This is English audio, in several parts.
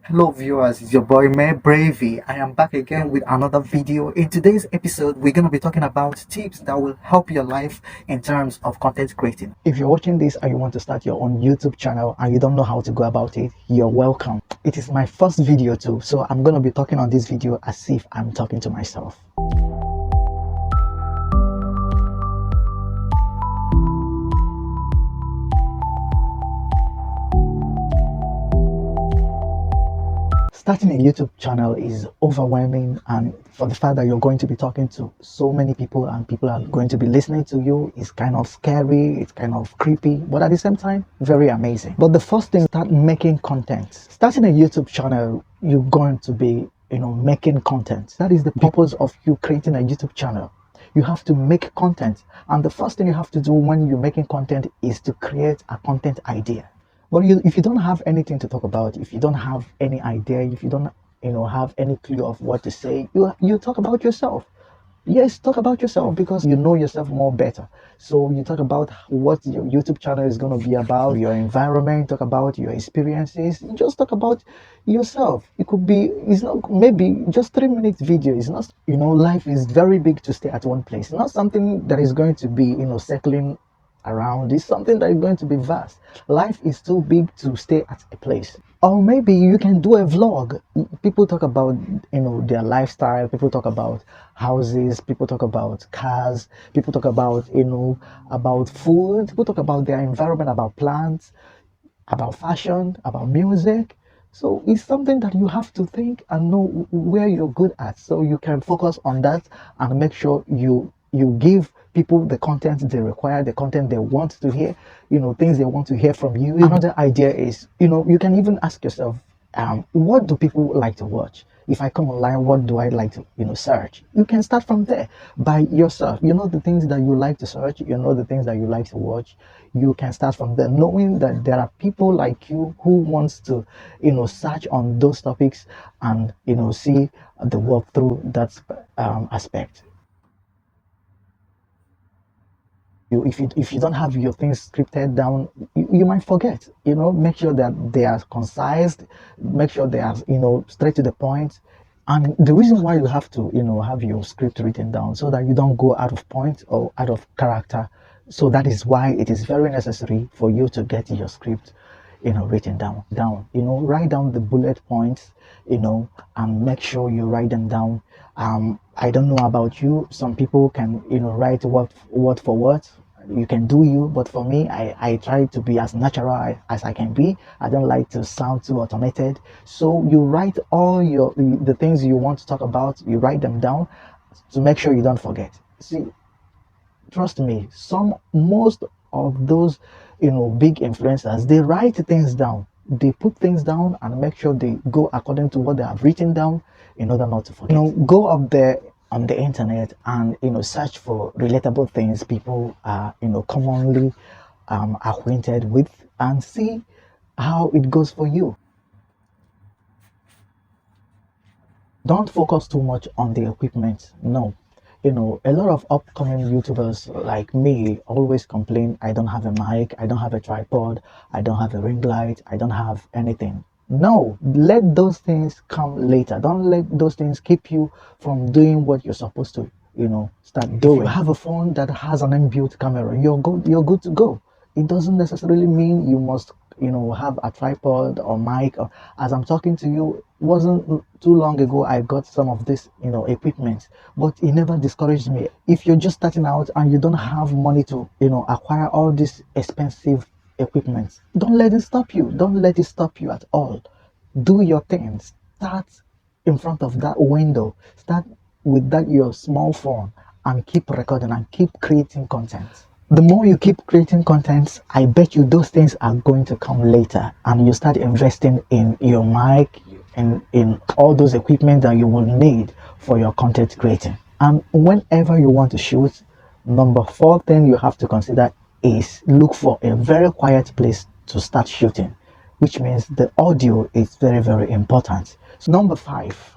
Hello viewers, it's your boy May Bravey. I am back again with another video. In today's episode, we're going to be talking about tips that will help your life in terms of content creating. If you're watching this and you want to start your own YouTube channel and you don't know how to go about it, you're welcome. It is my first video too, so I'm going to be talking on this video as if I'm talking to myself. Starting a YouTube channel is overwhelming, and for the fact that you're going to be talking to so many people and people are going to be listening to you, is kind of scary, it's kind of creepy, but at the same time, very amazing. But the first thing, start making content. Starting a YouTube channel, you're going to be, making content. That is the purpose of you creating a YouTube channel. You have to make content, and the first thing you have to do when you're making content is to create a content idea. But if you don't have anything to talk about, if you don't have any idea, if you don't, have any clue of what to say, you talk about yourself. Yes, talk about yourself because you know yourself more better. So you talk about what your YouTube channel is going to be about, your environment, talk about your experiences. You just talk about yourself. It could be, it's not maybe just 3 minutes video. It's not, life is very big to stay at one place. It's not something that is going to be, circling around. Is something that is going to be vast. Life is too big to stay at a place. Or maybe you can do a vlog. People talk about their lifestyle, people talk about houses, people talk about cars, people talk about about food, people talk about their environment, about plants, about fashion, about music. So it's something that you have to think and know where you're good at, so you can focus on that and make sure you give people the content they require, the content they want to hear, things they want to hear from you. Another idea is, you can even ask yourself, what do people like to watch? If I come online, what do I like to search? You can start from there by yourself. You know the things that you like to search, you know the things that you like to watch. You can start from there, knowing that there are people like you who wants to search on those topics and see the work through that aspect. If you don't have your things scripted down, you might forget. Make sure that they are concise, make sure they are straight to the point. And the reason why you have to have your script written down, so that you don't go out of point or out of character. So that is why it is very necessary for you to get your script written down. Write down the bullet points, and make sure you write them down. I don't know about you, some people can write word for word. You can do you, but for me, I try to be as natural as I can be. I don't like to sound too automated. So you write all the things you want to talk about, you write them down to make sure you don't forget. See, trust me, most of those big influencers, they write things down, they put things down and make sure they go according to what they have written down in order not to forget. Go up there on the internet and search for relatable things people are commonly acquainted with, and see how it goes for you. Don't focus too much on the equipment. No, a lot of upcoming YouTubers like me always complain, I don't have a mic, I don't have a tripod, I don't have a ring light, I don't have anything. No, let those things come later. Don't let those things keep you from doing what you're supposed to start doing. If you have a phone that has an inbuilt camera, you're good to go. It doesn't necessarily mean you must have a tripod or mic. Or, as I'm talking to you, wasn't too long ago I got some of this equipment, but it never discouraged me. If you're just starting out and you don't have money to acquire all this expensive equipment, don't let it stop you. Don't let it stop you at all. Do your things. Start in front of that window. Start with that your small phone and keep recording and keep creating content. The more you keep creating content, I bet you those things are going to come later, and you start investing in your mic and in all those equipment that you will need for your content creating. And whenever you want to shoot, number 4 thing you have to consider is look for a very quiet place to start shooting, which means the audio is very, very important. So number 5,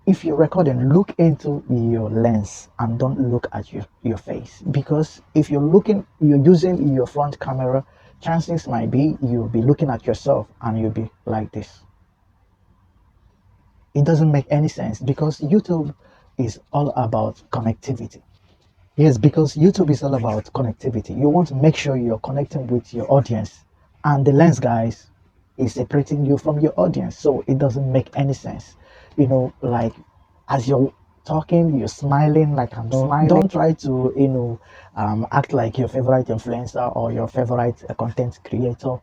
if you're recording, look into your lens and don't look at your face, because if you're using your front camera, chances might be you'll be looking at yourself and you'll be like this. It doesn't make any sense because YouTube is all about connectivity. Yes, because YouTube is all about connectivity. You want to make sure you're connecting with your audience, and the lens, guys, is separating you from your audience. So it doesn't make any sense. Like as you're talking, you're smiling like I'm smiling. Don't try to, act like your favorite influencer or your favorite content creator.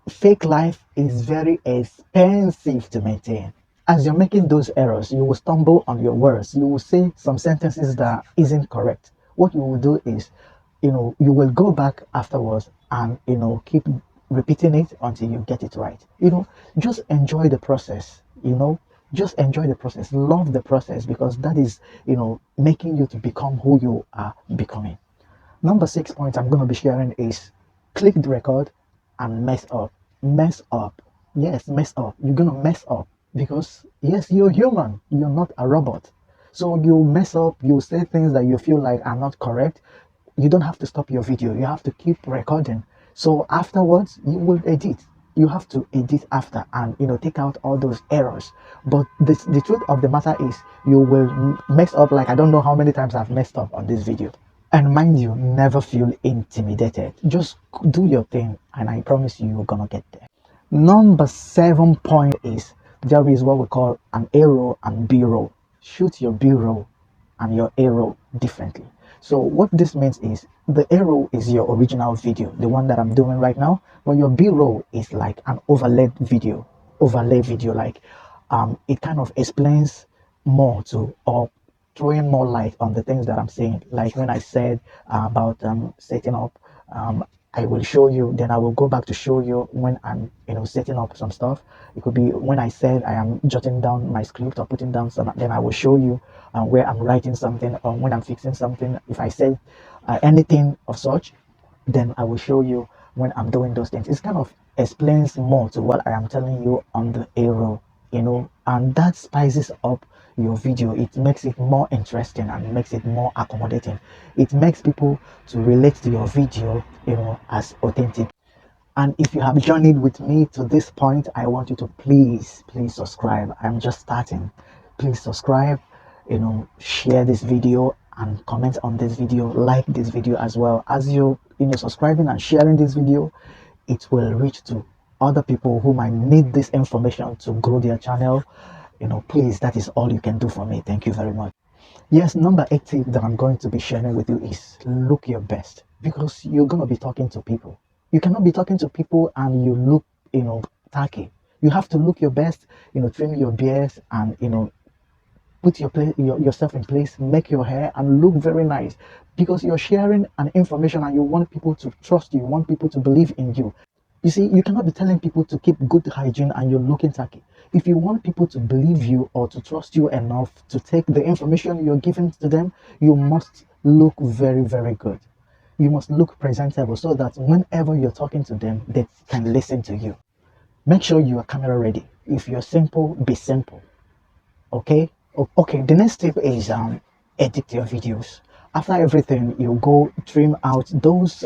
Fake life is very expensive to maintain. As you're making those errors, you will stumble on your words. You will say some sentences that isn't correct. What you will do is, you will go back afterwards and, keep repeating it until you get it right. Just enjoy the process, just enjoy the process. Love the process because that is, making you to become who you are becoming. Number 6 point I'm going to be sharing is click the record and mess up. Mess up. Yes, mess up. You're going to mess up because, yes, you're human. You're not a robot. So you mess up, you say things that you feel like are not correct. You don't have to stop your video. You have to keep recording. So afterwards, you will edit. You have to edit after and, take out all those errors. But the truth of the matter is you will mess up like I don't know how many times I've messed up on this video. And mind you, never feel intimidated. Just do your thing, and I promise you, you're gonna get there. Number 7 point is there is what we call an A roll and B roll. Shoot your B roll and your A roll differently. So what this means is the A roll is your original video, the one that I'm doing right now, but your B roll is like an overlaid video. Like it kind of explains more to or throwing more light on the things that I'm saying. Like when I said about setting up, I will show you, then I will go back to show you when I'm, setting up some stuff. It could be when I said I am jotting down my script or putting down some, then I will show you where I'm writing something or when I'm fixing something. If I said anything of such, then I will show you when I'm doing those things. It kind of explains more to what I am telling you on the arrow, and that spices up your video. It makes it more interesting and makes it more accommodating. It makes people to relate to your video, as authentic. And if you have journeyed with me to this point, I want you to please subscribe. I'm just starting. Please subscribe, share this video and comment on this video, like this video as well. As you subscribing and sharing this video, it will reach to other people who might need this information to grow their channel. Please, that is all you can do for me. Thank you very much. Yes, number 8 tip that I'm going to be sharing with you is look your best, because you're going to be talking to people. You cannot be talking to people and you look, tacky. You have to look your best, trim your beard and, put yourself in place, make your hair and look very nice, because you're sharing an information and you want people to trust you, you want people to believe in you. You see, you cannot be telling people to keep good hygiene and you're looking tacky. If you want people to believe you or to trust you enough to take the information you're giving to them, you must look very, very good. You must look presentable so that whenever you're talking to them, they can listen to you. Make sure you are camera ready. If you're simple, be simple. Okay? Okay, the next tip is edit your videos. After everything, you go trim out those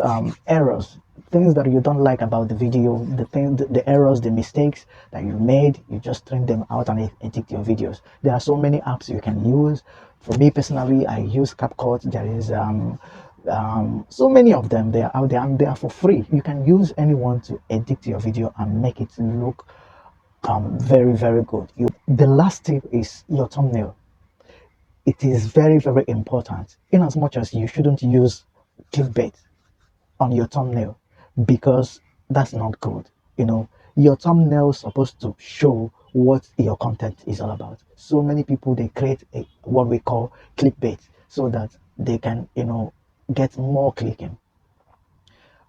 errors, things that you don't like about the video, the errors, the mistakes that you made. You just trim them out and edit your videos. There are so many apps you can use. For me personally, I use CapCut. There is so many of them. They are out there and they are for free. You can use anyone to edit your video and make it look very, very good. The last tip is your thumbnail. It is very, very important, in as much as you shouldn't use clickbait on your thumbnail, because that's not good. Your thumbnail is supposed to show what your content is all about. So many people, they create what we call clickbait so that they can, get more clicking.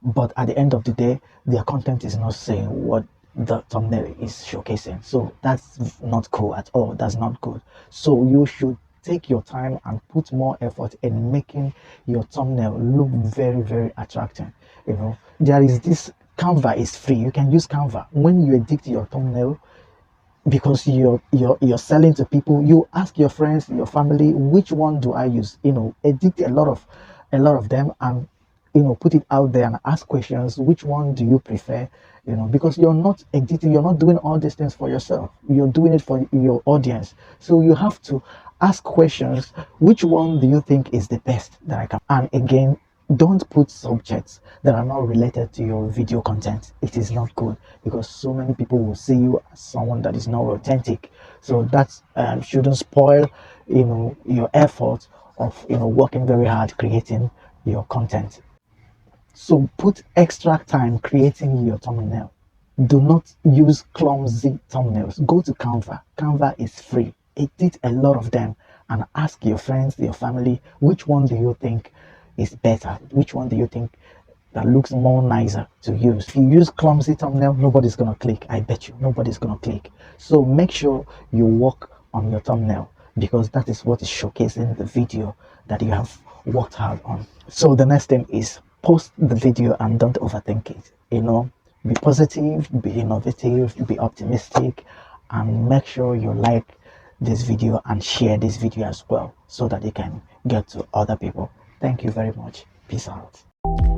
But at the end of the day, their content is not saying what the thumbnail is showcasing. So that's not cool at all. That's not good. So you should take your time and put more effort in making your thumbnail look very, very attractive. There is this Canva is free. You can use Canva. When you edit your thumbnail, because you're selling to people, you ask your friends, your family, which one do I use? Edit a lot of them and put it out there and ask questions. Which one do you prefer? because you're not editing, you're not doing all these things for yourself, you're doing it for your audience. So you have to ask questions. Which one do you think is the best that I can? And again, don't put subjects that are not related to your video content. It is not good, because so many people will see you as someone that is not authentic. So that shouldn't spoil your effort of working very hard creating your content. So put extra time creating your thumbnail. Do not use clumsy thumbnails. Go to Canva. Canva is free. Edit a lot of them and ask your friends, your family, which one do you think is better? Which one do you think that looks more nicer to use? If you use clumsy thumbnail, nobody's gonna click. I bet you nobody's gonna click. So make sure you work on your thumbnail, because that is what is showcasing the video that you have worked hard on. So the next thing is post the video and don't overthink it. Be positive, be innovative, be optimistic, and make sure you like this video and share this video as well, so that it can get to other people. Thank you very much. Peace out.